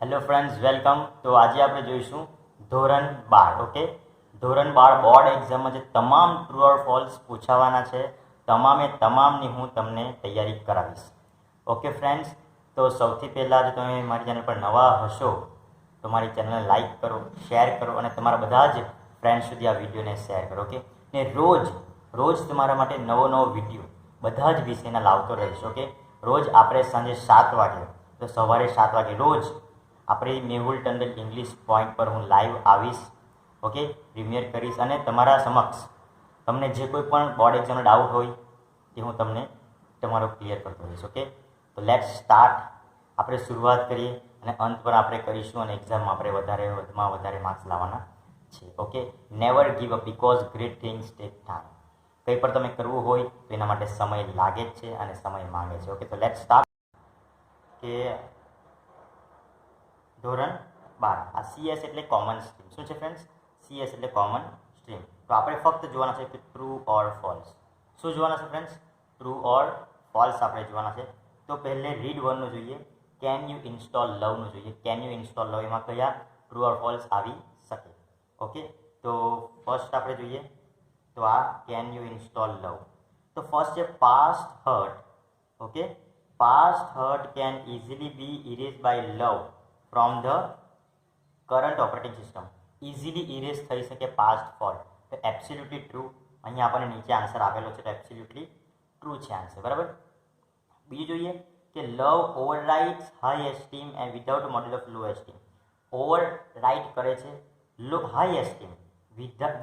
Hello friends, welcome. તો આજે આપણે જોઈશું ધોરણ 12. ઓકે, ધોરણ 12 બોર્ડ એક્ઝામમાં જે તમામ ટ્રુ ઓર ફોલ્સ પૂછાવાના છે તમામે તમામની હું તમને તૈયારી કરાવીશ. ઓકે ફ્રેન્ડ્સ, તો સૌથી પહેલાં જો તમે મારી ચેનલ પર નવા હશો તો મારી ચેનલને લાઇક કરો, શેર કરો અને તમારા બધા જ ફ્રેન્ડ્સ સુધી આ વિડીયોને શેર કરો. ઓકે, ને રોજ તમારા માટે નવો વિડીયો બધા જ વિષયના લાવતો રહીશ. ઓકે, રોજ આપણે સાંજે 7 વાગે તો સવારે 7 વાગે રોજ આપણે મેહુલ ટંડેલ ઇંગ્લિશ પોઈન્ટ પર હું લાઈવ આવીશ. ઓકે, પ્રીમિયર કરીશ અને તમારા સમક્ષ તમને જે કોઈ પણ બોર્ડ એક્ઝામનો ડાઉટ હોય તે હું તમને તમારો ક્લિયર કરતો રહીશ. ઓકે, તો લેટ્સ સ્ટાર્ટ. આપણે શરૂઆત કરીએ અને અંત પર આપણે કરીશું અને એક્ઝામમાં આપણે વધુમાં વધારે માર્ક્સ લાવવાના છે. Okay, never give up because great things take time. કંઈ પણ તમે કરવું હોય તો એના માટે સમય લાગે જ છે અને સમય માંગે છે. ઓકે, તો લેટ્સ સ્ટાર્ટ. કે ધોરણ 12 આ CS એટલે કોમન સ્ટ્રીમ. શું છે ફ્રેન્ડ્સ? CS એટલે કોમન સ્ટ્રીમ. તો આપણે ફક્ત જોવાના છે કે ટ્રુ ઓર ફોલ્સ. શું જોવાના છે ફ્રેન્ડ્સ? ટ્રુ ઓર ફોલ્સ આપણે જોવાના છે. તો પહેલે રીડ 1 નું જોઈએ, કેન યુ ઇન્સ્ટોલ લવનું જોઈએ. કેન યુ ઇન્સ્ટોલ લવ એમાં કયા ટ્રુ ઓર ફોલ્સ આવી શકે? ઓકે, તો ફર્સ્ટ આપણે જોઈએ તો આ કેન યુ ઇન્સ્ટોલ લવ. તો ફર્સ્ટ છે past hurt. Okay, past hurt can easily be erase by love from the current operating system. Easily erase થઈ શકે પાસ્ટ ફોલ્ટ. તો એબ્સોલ્યુટલી ટ્રુ. અહીંયા આપણને નીચે આન્સર આપેલો છે તો એબ્સોલ્યુટલી ટ્રુ છે આન્સર. બરાબર. બીજું જોઈએ કે love overrides high esteem and without model of low esteem. Override કરે છે high esteem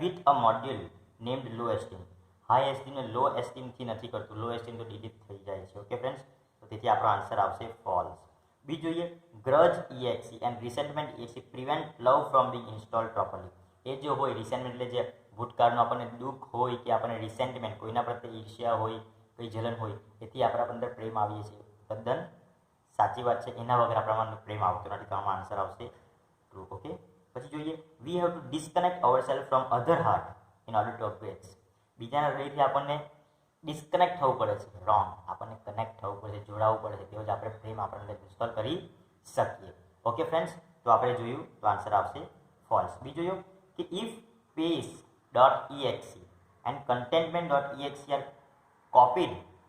with a module named low esteem. High એસ્ટીમને લો એસ્ટીમથી નથી કરતું. લો એસ્ટીમ તો ડિલીટ થઈ જાય છે. ઓકે ફ્રેન્ડ્સ, તો તેથી આપણો આન્સર આવશે ફોલ્સ. બીજું જોઈએ grudge EXE and resentment EXE prevent love from being installed properly. એ જો હોય રિસેન્ટમેન્ટ એટલે જે ભૂતકાળનું આપણને દુઃખ હોય કે આપણને રિસેન્ટમેન્ટ કોઈના પ્રત્યે ઈર્ષ્યા હોય, કોઈ જલન હોય, એથી આપણા અંદર પ્રેમ આવીએ છીએ. તદ્દન સાચી વાત છે. એના વગર આપણામાં પ્રેમ આવતો નથી. તો આમાં આન્સર આવશે ટ્રુ. ઓકે, પછી જોઈએ we have to disconnect our self from other heart in order to upgrade. બીજાના હૃદયથી આપણને ડિસ્કનેક્ટ થવું પડે છે. રોંગ. આપણને કનેક્ટ થવું પડે છે, જોડાવવું પડે છે. તેઓ જ આપણે પ્રેમ આપણને ઇન્સ્ટોલ કરી શકીએ. ઓકે ફ્રેન્ડ્સ, તો આપણે જોયું તો આન્સર આવશે ફોલ્સ. બીજું જોયું કે if peace dot EXE and contentment dot EXE are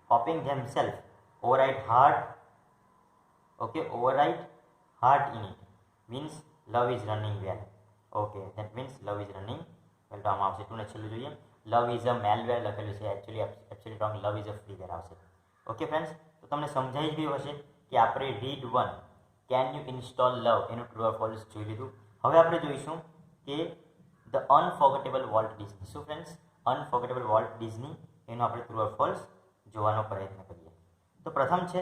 copying themselves override heart. Okay, override heart in it means love is running well. Okay, that means love is running well. તો આમાં આવશે two ને છેલ્લું જોઈએ લવ is a malware લખેલું છે. Actually wrong. Love is a freeware આવશે. Okay friends, તો તમને સમજાઈ ગયું હશે કે આપણે રીડ 1 કેન યુ ઇન્સ્ટોલ લવ એનું ટ્રુ ઓર ફોલ્સ જોઈ લીધું. હવે આપણે જોઈશું કે ધ અનફોર્ગેટેબલ વોલ્ટ ડિઝની. શું ફ્રેન્ડ્સ? અનફોર્ગેટેબલ વોલ્ટ ડિઝની એનો આપણે ટ્રુ ઓર ફોલ્સ જોવાનો પ્રયત્ન કરીએ. તો પ્રથમ છે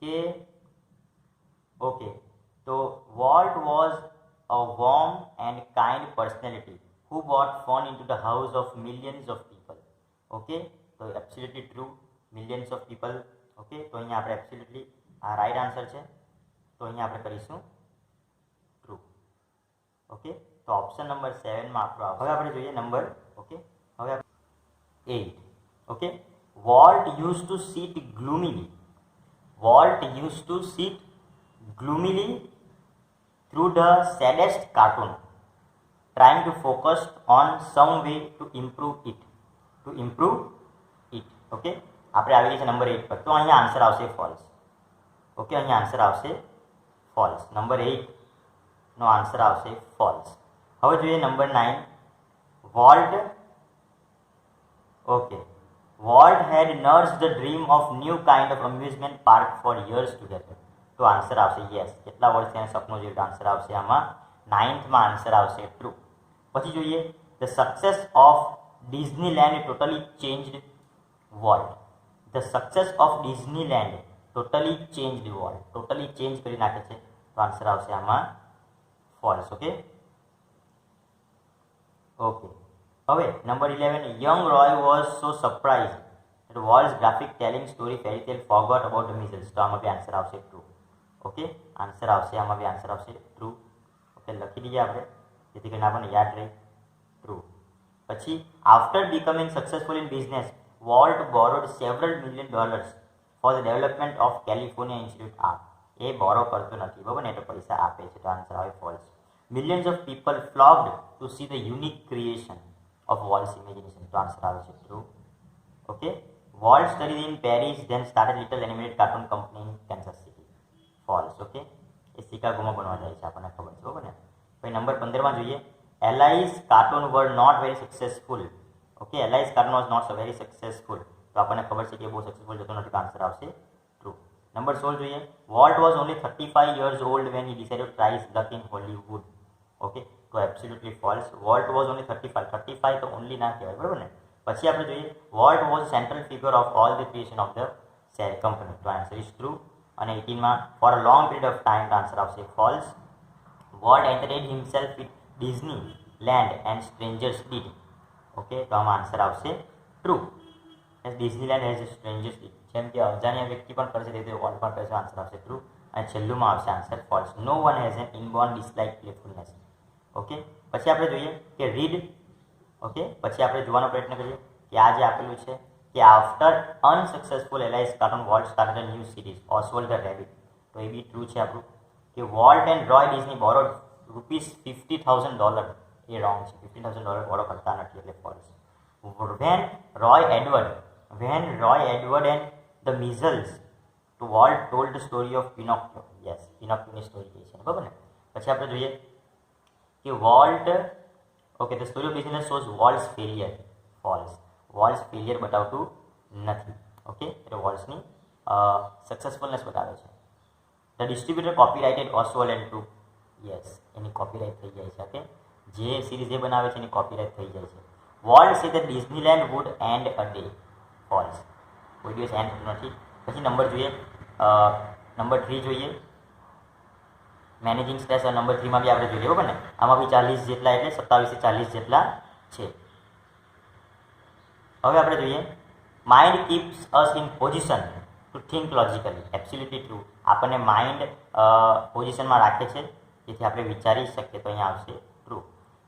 કે ઓકે, તો volt was a warm and kind personality who brought fun into the house of millions of people. Okay, તો absolutely true. Millions of people. Okay, તો અહીંયા આપણે એબ્સોલ્યુટલી આ રાઈટ આન્સર છે. તો અહીંયા આપણે કરીશું ટ્રુ. ઓકે, તો ઓપ્શન નંબર 7માં આપણો આવશે. હવે આપણે જોઈએ નંબર. ઓકે, હવે 8. Okay, Walt used to sit gloomily. Walt used to sit gloomily through the saddest cartoon, trying to focus on some way to improve it. Okay, આપણે આવી ગયા છે નંબર 8 પર. તો અહીંયા આન્સર આવશે ફોલ્સ. ઓકે, અહીંયા આન્સર આવશે ફોલ્સ. નંબર 8 નો આન્સર આવશે ફોલ્સ. હવે જોઈએ number 9. Walt. Okay, Walt had nursed the dream of new kind of amusement park for years together. તો આન્સર આવશે યસ. કેટલા વર્ષથી એને સપનું જોયું? આન્સર આવશે આમાં 9થમાં આન્સર આવશે ટ્રુ. પછી જોઈએ the success of Disneyland totally changed Walt. The success of Disneyland totally changed Walt. Totally change કરી નાખે છે. તો આન્સર આવશે આમાં ફોલ્સ. ઓકે, હવે number 11. Young Roy was so surprise that Wall's graphic telling story fairy tale forgot about the measles. તો આમાં B answer આવશે ટ્રુ. ઓકે, આન્સર આવશે આમાં બી આન્સર આવશે ટ્રુ. ઓકે, લખી દઈએ આપણે જેથી કરીને આપણને યાદ રહે. ટ્રુ. પછી after becoming successful in business volt borrowed several $million for the development of California Institute Art. એ બોરો કરતો નથી, બરાબર ને, એટલે પૈસા આપે છે, તો આન્સર આવે false. Millions of people flocked to see the unique creation of Walt's imagination, તો આન્સર આવે છે true. Okay, Walt studied in Paris then started little animated cartoon company in Kansas City, false. Okay, એ શિકાગોમાં બનવા જાય છે, આપણને ખબર છે, બરાબર ને. પછી નંબર 15માં જોઈએ, Alice's cartoon were not very successful. Okay, Alice's cartoon was not very successful, તો આપણને ખબર છે કે બહુ સક્સેસફુલ જતો નથી, આન્સર આવશે ટ્રુ. નંબર 16 જોઈએ, Walt was only 35 years old when he decided to try his luck in Hollywood. Okay, તો absolutely false. Walt was only 35 તો ઓનલી ના કહેવાય, બરાબર ને. પછી આપણે જોઈએ, Walt was central figure of all the creation of the share company, તો આન્સર ઇઝ ટ્રુ. અને 18માં for a long period of time, તો આન્સર આવશે false. Walt entertained himself with Disneyland and strangers deed. Okay, તો આમાં answer આવશે true. Disneyland has strangers deed, જેમ કે અજાણ્યા વ્યક્તિ પણ કરે છે તે રીતે વોલ્ટ પણ કરે છે, આન્સર આવશે ટ્રુ. અને છેલ્લુંમાં આવશે answer false. No one has an inborn dislike playfulness. Okay, પછી આપણે જોઈએ કે રીડ. ઓકે, પછી આપણે જોવાનો પ્રયત્ન કરીએ કે આ જે આપેલું છે કે after unsuccessful Alice's cartoon Walt started a new series Oswald the rabbit, તો એ બી ટ્રુ છે આપણું. કે Walt and Roy Disney borrowed $50,000, એ રોંગ છે. $50,000 બોરો કરતા નથી, એટલે false. When Roy Edward and the Measles to Walt told the story of Pinocchio. Yes, Pinocchioની સ્ટોરી કહી છે, બરાબર ને. પછી આપણે જોઈએ કે Walt, okay, the story of business shows Walt's failure, false. Walt's failure બતાવતું નથી. ઓકે, એટલે વોલ્ટ્સની સક્સેસફુલનેસ બતાવે છે. The distributor copyrighted Oswald and true. Yes, એની કોપીરાઇટ થઈ જાય છે. ઓકે, જે સિરીઝ એ બનાવે છે એની કોપીરાઇટ થઈ જાય છે. Walt say the Disneyland would end a day, false. કોઈ દિવસ એન્ડ થતું નથી. પછી નંબર જોઈએ, નંબર 3 જોઈએ, મેનેજિંગ સ્ટ્રેસ. નંબર 3માં બી આપણે જોઈએ, બરાબર ને. આમાં બી 40 જેટલા, એટલે 27 થી 40 જેટલા છે. હવે આપણે જોઈએ, mind keeps us in position two think logically, absolutely true. આપણને માઇન્ડ પોઝિશનમાં રાખે છે જેથી આપણે વિચારી શકીએ, તો અહીંયા આવશે true.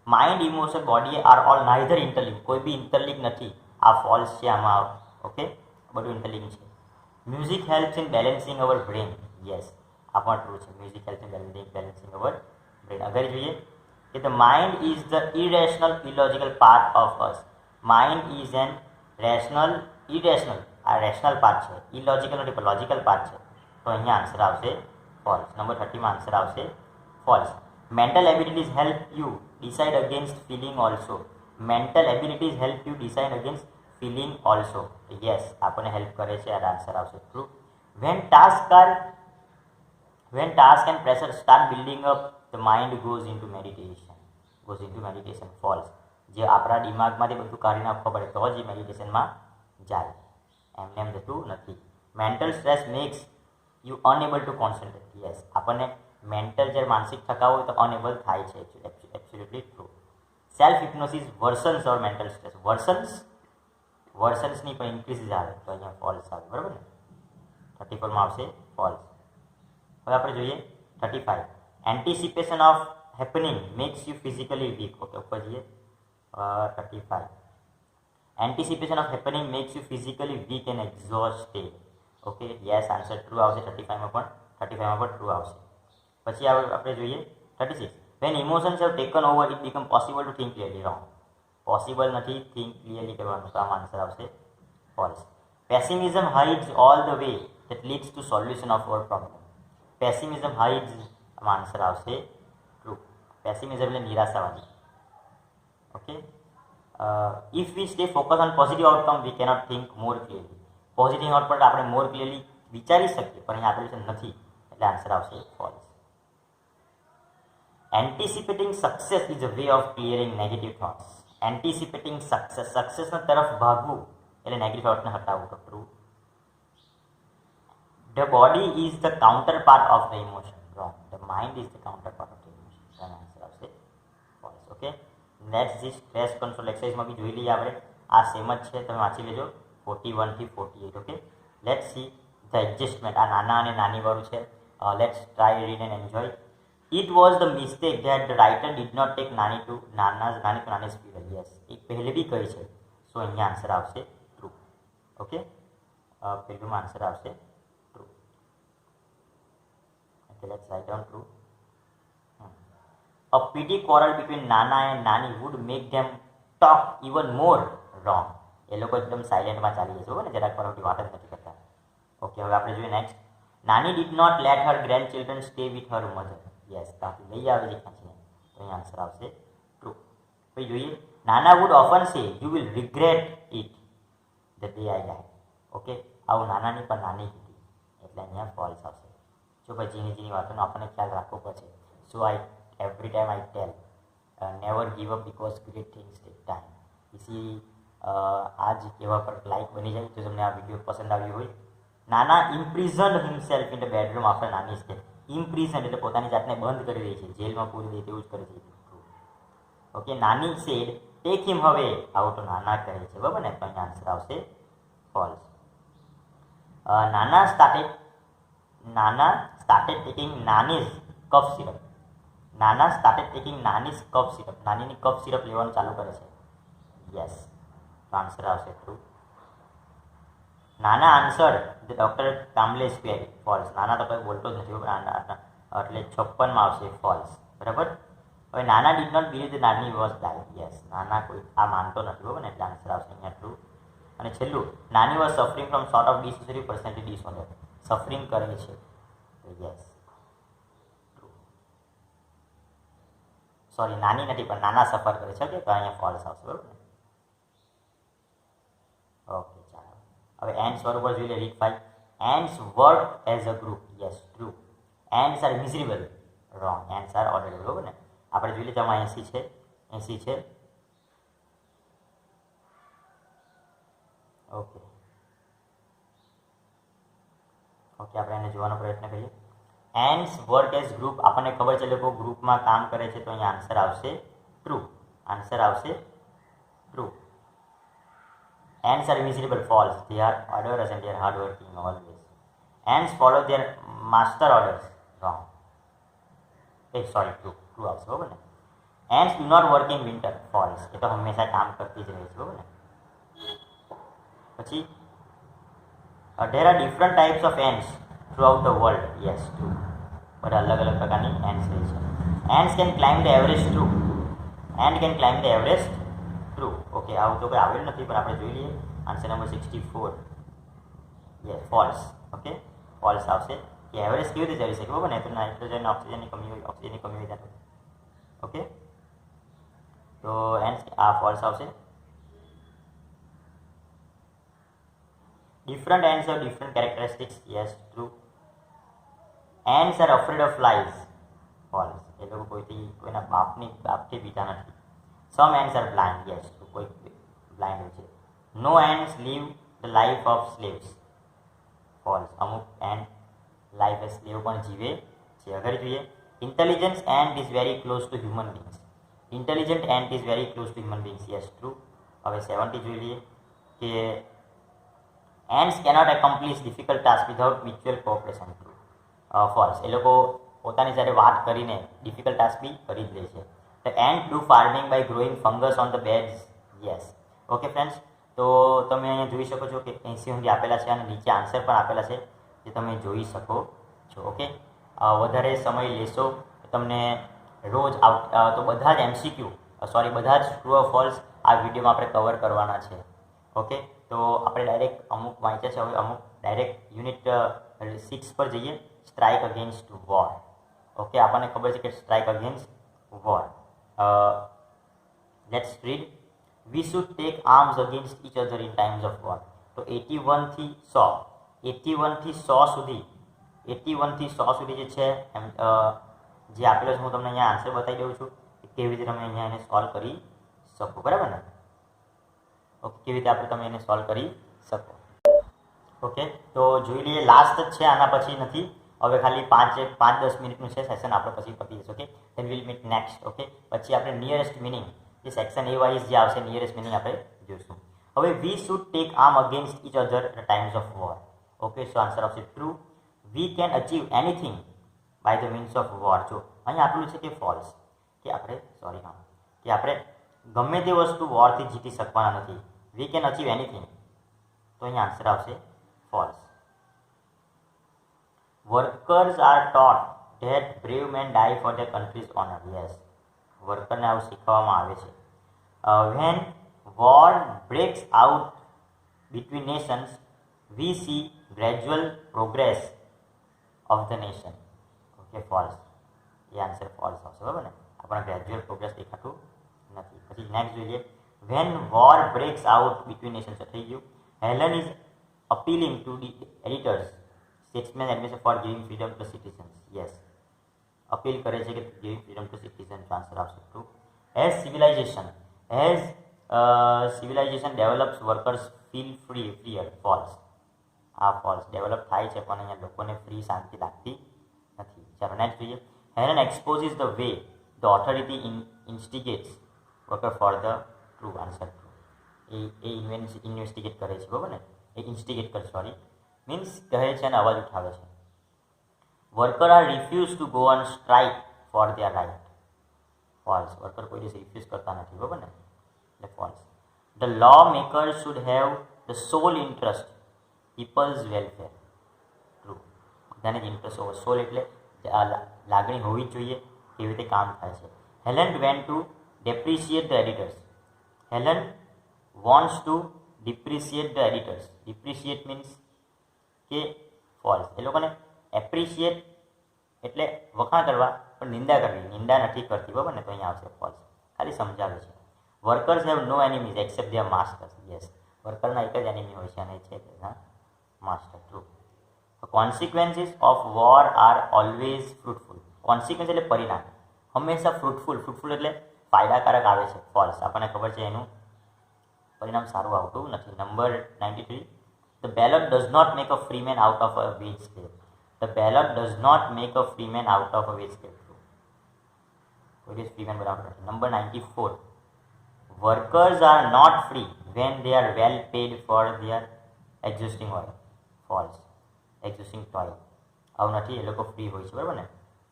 Mind, emotion, body are all neither interlink, કોઈ બી ઇન્ટરલિંક નથી, આ ફોલ્સ છે આમાં. ઓકે, બધું ઇન્ટરલિંક છે. Music helps in balancing our brain. Yes, આ પણ ટ્રુ છે. Music helps in balancing our brain. આગળ જોઈએ કે the mind is the irrational illogical part of us. Mind is an rational, irrational, આ રેશનલ પાર્ટ છે, illogical નથી પણ લોજિકલ પાર્ટ છે, તો અહીંયા આન્સર આવશે ફોલ્સ. નંબર 30માં આન્સર આવશે false. Mental abilities help you decide against feeling also. Mental abilities help you decide against feeling also. Yes, આપણને હેલ્પ કરે છે, આ આન્સર આવશે true. When task and pressure start building up, the mind goes into meditation, false. જે આપણા દિમાગમાંથી બધું કાઢી નાખવા પડે તો જ એ મેડિટેશનમાં જાય, એમને એમ જતું નથી. Mental stress makes you unable to concentrate. Yes, આપણને મેન્ટલ જ્યારે માનસિક થકાવ હોય તો અનએબલ થાય છે, absolutely true. Self hypnosis worsens or mental stress. વર્સન્સની પણ ઇન્ક્રીઝ આવે, તો અહીંયા ફોલ્સ આવે, બરાબર ને. 34માં આવશે ફોલ્સ. હવે આપણે જોઈએ 35. Anticipation of happening makes you physically weak. Okay, ઉપર જઈએ 35. Anticipation of happening makes you physically weak and exhausted. Okay, yes, answer true આવશે. 35માં પણ ટ્રુ આવશે. પછી આપણે જોઈએ 36. When emotions have taken over it become possible to think clearly. Wrong, possible નથી થિંક ક્લિયરલી કરવાનું, તો આમાં આન્સર આવશે false. Pessimism hides all the way that leads to solution of hour problem. Pessimism હાઇડ્સ, આમાં આન્સર આવશે true. Pessimism એટલે નિરાશાવાદી. Okay, if V stay focus on positive outcome V cannot think more clearly. Positive output આપણે મોર clearly વિચારી શકીએ, પણ અહીંયા આપેલું નથી, એટલે આન્સર આવશે false. Anticipating success is a way of clearing negative thoughts. Anticipating સક્સેસના તરફ ભાગવું એટલે નેગેટિવ થોટ્સને હટાવવું, તો true. The body is the counterpart of the emotion. Wrong, the mind is the counterpart of the emotion, તેનો answer આવશે false. Okay, next જે સ્ટ્રેસ કંટ્રોલ એક્સરસાઇઝમાં બી જોઈ લઈએ આપણે, આ સેમ જ છે, તમે વાંચી લેજો 41 થી 48. Okay, let's see the adjustment. આ નાના અને નાની વાળું છે. Let's try read and enjoy. It was the mistake that the writer did not take નાની to નાની સ્પીડ. યસ, એક પહેલે બી કહી છે, સો અહીંયા આન્સર આવશે ટ્રુ. ઓકે, પહેલુંમાં આન્સર આવશે true. Okay, let's write down true. A petty quarrel between Nana and Nani would make them talk even more. Wrong. એ લોકો એકદમ સાયલેન્ટમાં ચાલી જશે બરાબર ને, જરાક પર વાત જ નથી કરતા. ઓકે, હવે આપણે જોઈએ next. Nani did not let her grandchildren stay with her mother. Yes, ત્યાંથી લઈ આવે છે ખેંચીને, તો અહીં આન્સર આવશે ટ્રુ. પછી જોઈએ, Nana would often say you will regret it the day I die. Okay, આવું નાનાની પણ નાની કીધી એટલે અહીંયા ફોલ્સ આવશે. જો ભાઈ ઝીણી ઝીણી વાતોનો આપણને ખ્યાલ રાખવો પડશે. સો every time I tell never give up because great things take time. इसी आज કહેવા પર લાઈક બની જાય. જો તમને આ વિડીયો પસંદ આવ્યો હોય. Nana imprisoned himself in the bedroom after Nani step. Imprisoned એટલે પોતાની જાતને બંધ કરી દે છે, જેલમાં પૂરી દે તેવું જ કરે છે. ઓકે, નાની સેડ ટેક હિમ હવે, આવું તો નાના કહે છે બરાબર ને, તો અહીંયા આન્સર આવશે false. Nana started taking Nani's cough syrup. Nana started taking Nani's cough syrup. નાનીની કફ સિરપ લેવાનું ચાલુ કરે છે. યસ, તો આન્સર આવશે true. Nana answer the doctor calmless query. False. Nana તો કંઈ બોલતો જ નથી એટલે 56માં આવશે ફોલ્સ. બરાબર. હવે નાના ડીડ નોટ બિલીવ ધ નાની વોઝ ડાય. યસ, નાના કોઈ આ માનતો નથી બરાબર ને, એટલે આન્સર આવશે અહીંયા ટ્રુ. અને છેલ્લું, નાની was suffering from sort of dissociative personality disorder. Suffering કરે છે. યસ, સોરી નાની નથી પણ નાના સફર કરે છે. ઓકે, તો અહીંયા ફોલ્સ આવશે બરાબર ને. ઓકે, ચાલો હવે એન્ડ્સ બરોબર જોઈ લે. Read 5. Ants work as a group. Yes, true. Ants are miserable. Wrong. Ants are orderable બરાબર ને. આપણે જોઈ લીધું આમાં 80 છે. 80 છે. ઓકે ઓકે, આપણે એને જોવાનો પ્રયત્ન કરીએ. Ants work as group. આપણને ખબર છે લોકો ગ્રુપમાં કામ કરે છે, તો અહીંયા આન્સર આવશે ટ્રુ. આન્સર આવશે true. Ants are miserable. False. They are orderers and they are hard working always. Ants follow their master orders. Wrong. Sorry, true. True આવશે બરાબર ને. Ants do not work in winter. False. એ તો હંમેશા કામ કરતી જ રહે છે બરાબર ને. પછી there are different types of ants throughout the world. Yes, true. બધા અલગ અલગ પ્રકારની ants રહે છે. Ants can climb the Everest. True. Ant can climb the Everest. True. Okay, આવું તો કંઈ આવેલું નથી પણ આપણે જોઈ લઈએ. Answer number 64. Yes, false. Okay, false આવશે. કે એવરેજ કેવી રીતે ચડી શકે બરાબર ને, તો નાઇટ્રોજન ઓક્સિજનની કમી હોય ત્યારે. ઓકે, તો આ ફોલ્સ આવશે. Different ants of different characteristics. Yes, true. Ants are afraid of flies. False. એ લોકો કોઈના બાપથી બીતા નથી. Some ants are blind. Yes, કોઈ blind હોય છે. No ants live the life of slaves. False. અમુક ant life as slave પણ જીવે છે. આગળ જોઈએ. Intelligence ant is very close to human beings. Intelligent ant is very close to human beings. Yes, true. હવે 70 જોઈ લઈએ કે ants cannot accomplish difficult tasks without mutual cooperation. True. False. એ લોકો પોતાની સાથે વાત કરીને ડિફિકલ્ટ ટાસ્ક બી કરી જ લે છે. The ant do farming by growing fungus on the beds. Yes. Okay friends, તો તમે અહીંયા જોઈ શકો છો કે 80 સુધી આપેલા છે અને નીચે આન્સર પણ આપેલા છે જે તમે જોઈ શકો છો. ઓકે, વધારે સમય લેશો તમને રોજ તો બધા જ MCQ બધા જ ટ્રુ ઓર ફોલ્સ આ વિડીયોમાં આપણે કવર કરવાના છે. ઓકે, તો આપણે ડાયરેક્ટ અમુક વાંચ્યા છે, હવે અમુક ડાયરેક્ટ યુનિટ 6 પર જઈએ. Strike against war. ઓકે, આપણને ખબર છે કે strike against war. Let's read. We should take arms against each other in times of war. તો 81 થી 100 સુધી જે છે જે આપેલો છે હું તમને અહીંયા આન્સર બતાવી દઉં છું કે કેવી રીતે તમે અહીંયા એને સોલ્વ કરી શકો બરાબર ને. ઓકે, કેવી રીતે તમે એને સોલ્વ કરી શકો. ઓકે, તો જોઈ લઈએ. લાસ્ટ જ છે, આના પછી નથી. હવે ખાલી 5-10 મિનિટનું છે સેશન, આપણે પછી પતી જશે. Okay, then will meet next. Okay, પછી આપણે નિયરેસ્ટ મિનિંગ જે સેક્શન એ વાઇઝ જે આવશે નિયરેસ્ટ મિનિંગ આપણે જોઈશું. હવે we should take arm against each other at times of war. Okay, so answer આવશે true. We can achieve anything by the means of war. જો અહીંયા આપેલું છે કે ફોલ્સ, કે આપણે ગમે તે વસ્તુ વોરથી જીતી શકવાના નથી. વી કેન અચીવ એનીથિંગ, તો અહીંયા આન્સર આવશે false. Workers are taught that brave men die for their country's honor. Yes, વર્કરને આવું શીખવવામાં આવે છે. When war breaks out between nations, we see gradual progress of the nation. Okay, false. A answer false આવશે, બરાબર ને? આપણે gradual progress દેખાતું નથી. પછી નેક્સ્ટ જોઈએ, when war breaks out between nations થઈ ગયું. Helen is appealing to the editors, statesmen admission for giving freedom to citizens. Yes, appeal કરે છે કે giving freedom to citizens answer આવશે true. As civilization develops, workers feel freer. False. આ false. Develop થાય છે પણ અહીંયા લોકોને ફ્રી શાંતિ લાગતી નથી. ચાલો નેક્સ્ટ જોઈએ. Helen exposes the way the authority instigates worker for the true answer. A investigate કરે છે, બરાબર ને? એ ઇન્સ્ટિગેટ કરે, સોરી, મીન્સ કહે છે અને અવાજ ઉઠાવે છે. Worker are refuse to go on strike for their right. False. Worker કોઈ દિવસ રિફ્યુઝ કરતા નથી, બરાબર ને? એટલે false. The law maker should have the sole interest people's welfare. True. બધાને જ ઇન્ટરેસ્ટ હોવો. સોલ એટલે લાગણી હોવી જોઈએ કેવી રીતે કામ થાય છે. Helen went to depreciate the editors. Helen wants to depreciate the editors. Depreciate means કે ફોલ્સ. એ લોકોને એપ્રિશિએટ એટલે વખાણ કરવા, પણ નિંદા કરવી. નિંદા નથી કરતી, બરાબર ને? તો અહીંયા આવશે ફોલ્સ. ખાલી સમજાવે છે. Workers have no enemies except their masters. Yes, વર્કરના એક જ એનિમી હોય છે અને છે તેના master. True. Consequences of war are always fruitful. Consequence એટલે પરિણામ, હંમેશા ફ્રૂટફુલ એટલે ફાયદાકારક આવે છે. ફોલ્સ. આપણને ખબર છે એનું પરિણામ સારું આવતું નથી. Number 93. The ballot does not make a free man out of a wage slave. The ballot does not make a free man out of a wage slave. કોઈ દિવસ ફ્રી મેન બનાવતો નથી. Number 94. Workers are not free when they are well paid for their existing toil. False. Existing toil આવું નથી, એ લોકો free હોય છે, બરાબર ને?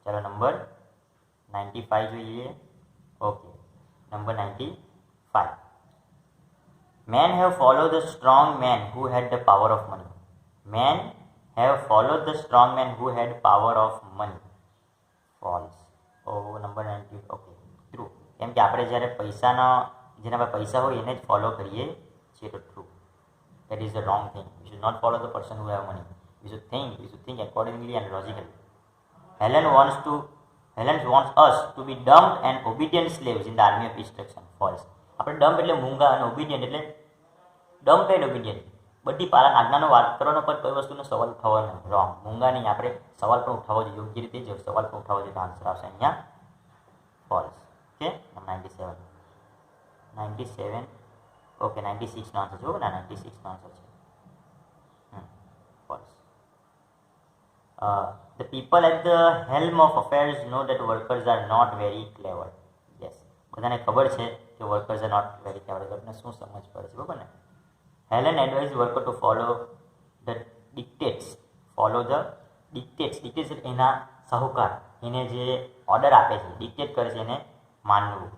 ચાલો નંબર 95 જોઈએ. Okay, number 95. Men have followed the strong man who had the power of money. Men have followed the strong man who had power of money. False. Number 90. Okay, true. કેમ કે આપણે જ્યારે જેના પાસે પૈસા હોય એને જ ફોલો કરીએ છીએ, તો true. That is the wrong thing. We should not follow the person who have money. We should think accordingly and logically. Helen wants us to be dumb and obedient slaves in the army of destruction. False. આપણે dump એટલે મૂંગા અને obedient એટલે dump and obedient. બધી પાલન આજ્ઞાનો વાત કરવાનો, પણ કોઈ વસ્તુનો સવાલ ઉઠાવવાનો નહીં. રોંગ. મૂંગા નહીં, આપણે સવાલ પણ ઉઠાવવો જોઈએ, યોગ્ય રીતે જ સવાલ પણ ઉઠાવવો જોઈએ. તો આન્સર આવશે અહીંયા ફોલ્સ. ઓકે, 97. ઓકે, 96 નો આન્સર છે, બરાબર ને? 96 નો આન્સર છે. The people at the helm of affairs know that workers are not very clever. Yes, બધાને ખબર છે કે workers are not very clever. તમને શું સમજ પડે છે, બરાબર ને? Helen advise worker to follow the dictates. Dictates એના સાહુકાર, એને જે ઓર્ડર આપે છે, ડિક્ટેટ કરે છે, એને માનવું.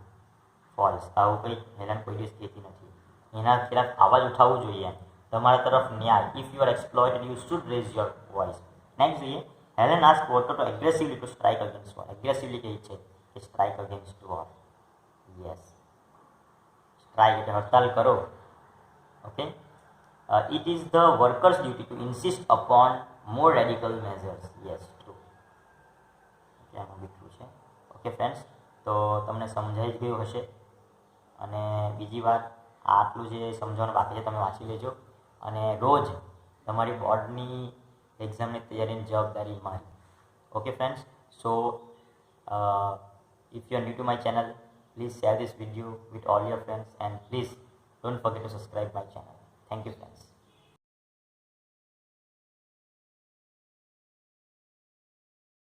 ફોલ્સ. આવું કંઈ હેલન કોઈ દિવસ કહેતી નથી. એના ખિલાફ અવાજ ઉઠાવવું જોઈએ. તમારા તરફ ન્યાય. If you are exploited you should raise your voice. Next જોઈએ. Helen ask worker to aggressively to strike against war. Aggressively કહી છે કે strike against war. Yes, strike એટલે હડતાલ કરો. Okay. It is the workers duty to insist upon more radical measures. Yes, true. આનું બી true છે. ઓકે ફ્રેન્ડ્સ, તો તમને સમજાઈ જ ગયું હશે. અને બીજી વાત, આટલું જે સમજવાનું બાકી છે તમે વાંચી લેજો. અને રોજ તમારી બોર્ડની એક્ઝામની તૈયારીની જવાબદારી મારી. Okay friends, so if you are new to my channel, please share this video with all your friends and please don't forget to subscribe my channel. Thank you friends.